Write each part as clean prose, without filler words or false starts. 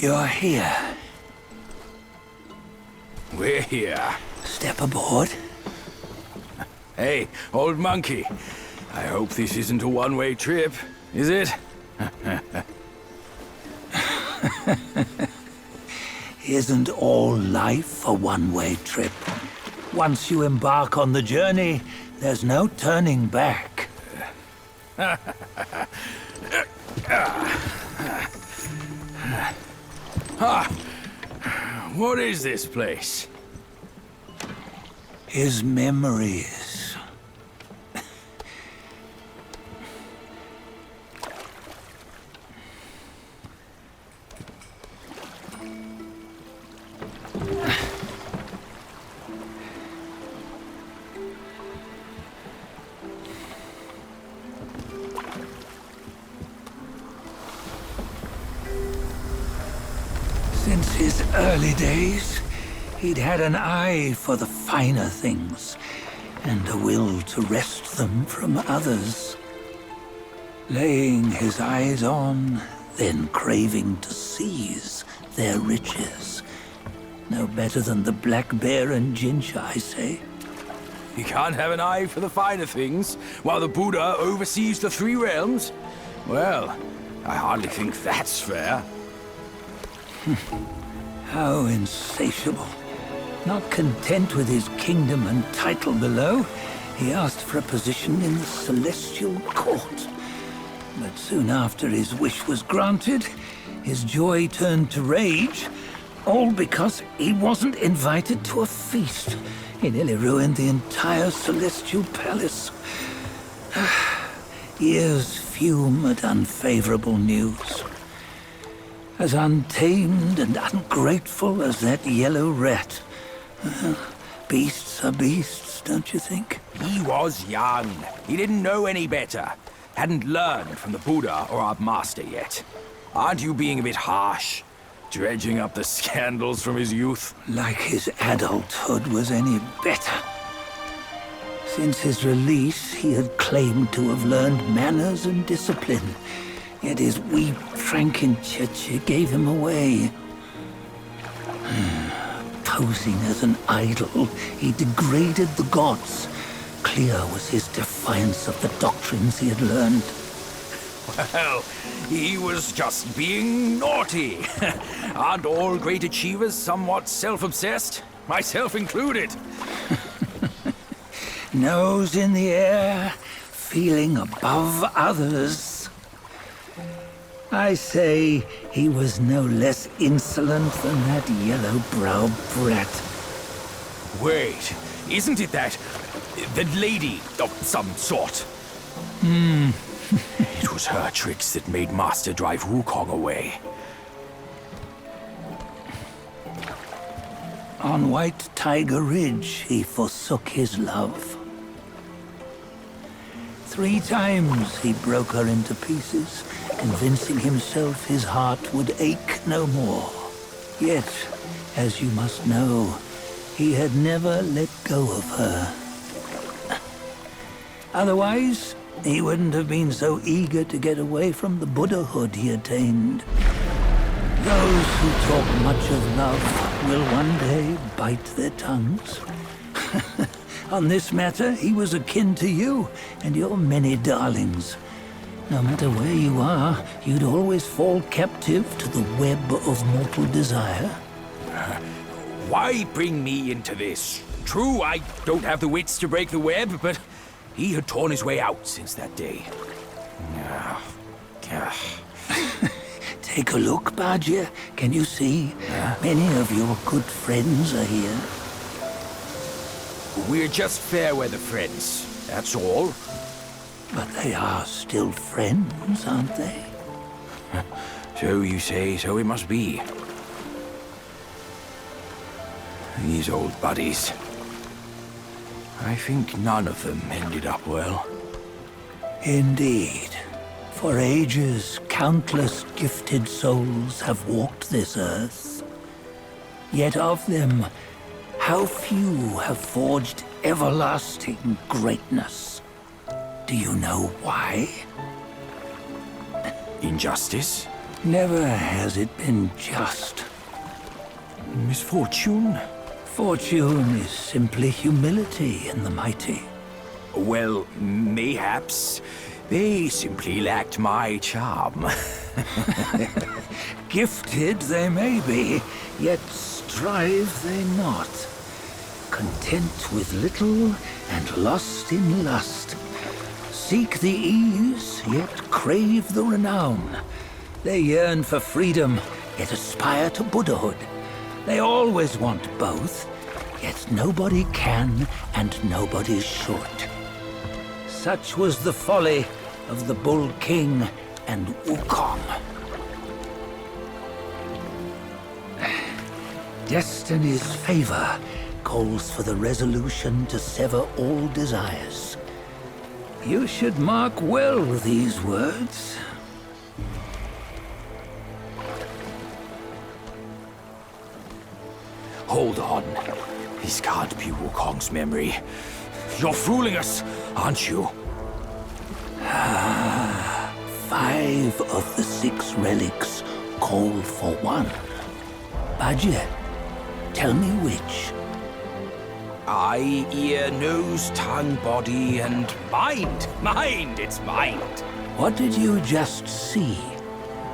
You're here. We're here. Step aboard. Hey, old monkey. I hope this isn't a one-way trip, is it? Isn't all life a one-way trip? Once you embark on the journey, there's no turning back. What is this place? His memories. Since his early days, he'd had an eye for the finer things, and a will to wrest them from others. Laying his eyes on, then craving to seize their riches. No better than the black bear and Jincha, I say. You can't have an eye for the finer things, while the Buddha oversees the three realms? Well, I hardly think that's fair. How insatiable. Not content with his kingdom and title below, he asked for a position in the celestial court. But soon after his wish was granted, his joy turned to rage, all because he wasn't invited to a feast. He nearly ruined the entire celestial palace. Ears fume at unfavorable news. As untamed and ungrateful as that yellow rat. Beasts are beasts, don't you think? He was young. He didn't know any better. Hadn't learned from the Buddha or our master yet. Aren't you being a bit harsh? Dredging up the scandals from his youth? Like his adulthood was any better. Since his release, he had claimed to have learned manners and discipline. Yet his weak Frankenchurch gave him away. Posing as an idol, he degraded the gods. Clear was his defiance of the doctrines he had learned. Well, he was just being naughty. Aren't all great achievers somewhat self-obsessed? Myself included. Nose in the air, feeling above others. I say he was no less insolent than that yellow-browed brat. Wait, isn't it that lady of some sort? It was her tricks that made Master drive Wukong away. On White Tiger Ridge, he forsook his love. 3 times he broke her into pieces, convincing himself his heart would ache no more. Yet, as you must know, he had never let go of her. Otherwise, he wouldn't have been so eager to get away from the Buddhahood he attained. Those who talk much of love will one day bite their tongues. On this matter, he was akin to you and your many darlings. No matter where you are, you'd always fall captive to the web of mortal desire. Why bring me into this? True, I don't have the wits to break the web, but he had torn his way out since that day. Take a look, Bajia. Can you see? Many of your good friends are here. We're just fair weather friends, that's all. But they are still friends, aren't they? So you say, so it must be. These old buddies. I think none of them ended up well. Indeed. For ages, countless gifted souls have walked this earth. Yet of them, how few have forged everlasting greatness? Do you know why? Injustice? Never has it been just. Misfortune? Fortune is simply humility in the mighty. Well, mayhaps. They simply lacked my charm. Gifted they may be, yet strive they not. Content with little and lost in lust. Seek the ease, yet crave the renown. They yearn for freedom, yet aspire to Buddhahood. They always want both, yet nobody can and nobody should. Such was the folly of the Bull King and Wukong. Destiny's favor calls for the resolution to sever all desires. You should mark well these words. Hold on. This can't be Wukong's memory. You're fooling us, aren't you? 5 of the 6 relics call for one. Bajie, tell me which. Eye, ear, nose, tongue, body, and mind. Mind, it's mind. What did you just see?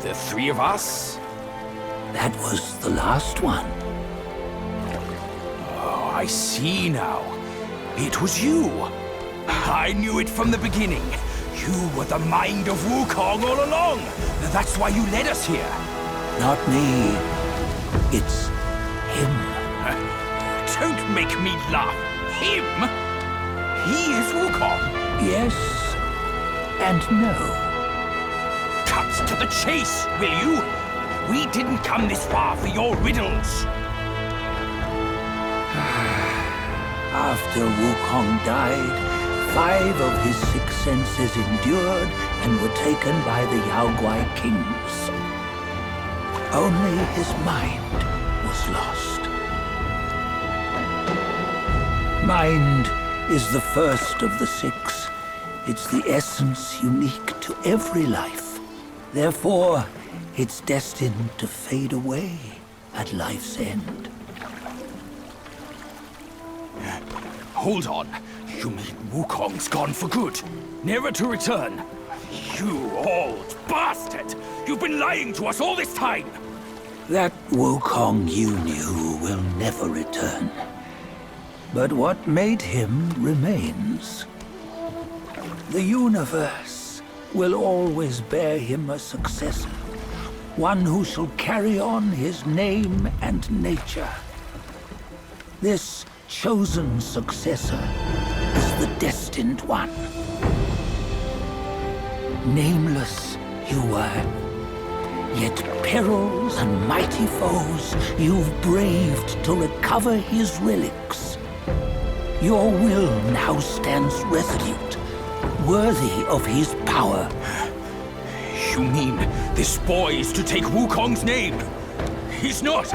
The 3 of us? That was the last one. Oh, I see now. It was you. I knew it from the beginning. You were the mind of Wukong all along. That's why you led us here. Not me. It's him. Don't make me laugh. Him? He is Wukong. Yes and no. Cut to the chase, will you? We didn't come this far for your riddles. After Wukong died, 5 of his 6 senses endured and were taken by the Yaoguai kings. Only his mind was lost. Mind is the first of the 6. It's the essence unique to every life. Therefore, it's destined to fade away at life's end. Hold on. You mean Wukong's gone for good? Never to return? You old bastard! You've been lying to us all this time! That Wukong you knew will never return. But what made him remains. The universe will always bear him a successor. One who shall carry on his name and nature. This chosen successor is the destined one. Nameless you were, yet perils and mighty foes you've braved to recover his relics. Your will now stands resolute, worthy of his power. You mean this boy is to take Wukong's name? He's not!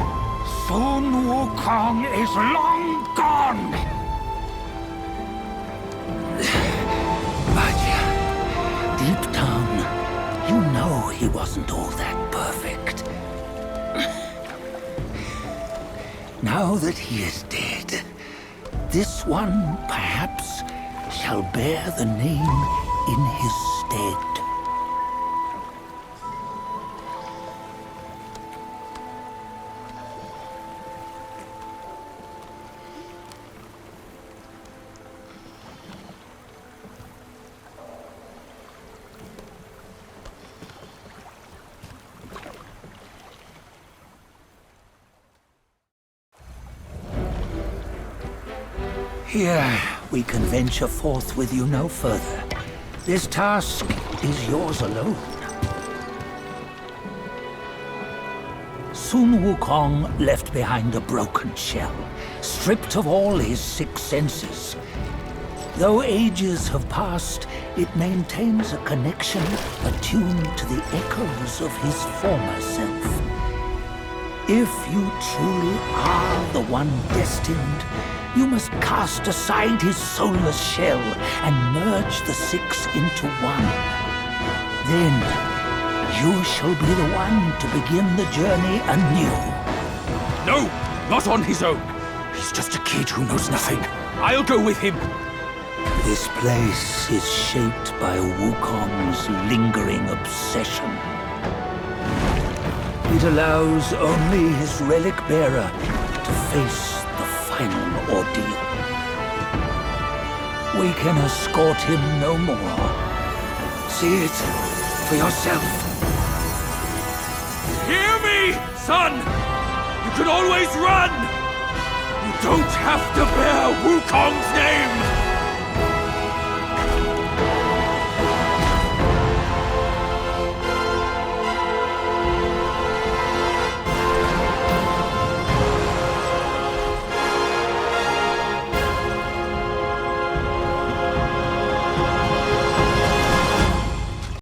Sun Wukong is long gone! But deep down, you know he wasn't all that perfect. Now that he is dead, this one, perhaps, shall bear the name in his stead. Here, we can venture forth with you no further. This task is yours alone. Sun Wukong left behind a broken shell, stripped of all his 6 senses. Though ages have passed, it maintains a connection attuned to the echoes of his former self. If you truly are the one destined, you must cast aside his soulless shell and merge the 6 into one. Then, You shall be the one to begin the journey anew. No, not on his own. He's just a kid who knows nothing. I'll go with him. This place is shaped by Wukong's lingering obsession. It allows only his relic bearer to face the final ordeal. We can escort him no more. See it for yourself. Hear me, son! You can always run! You don't have to bear Wukong's name!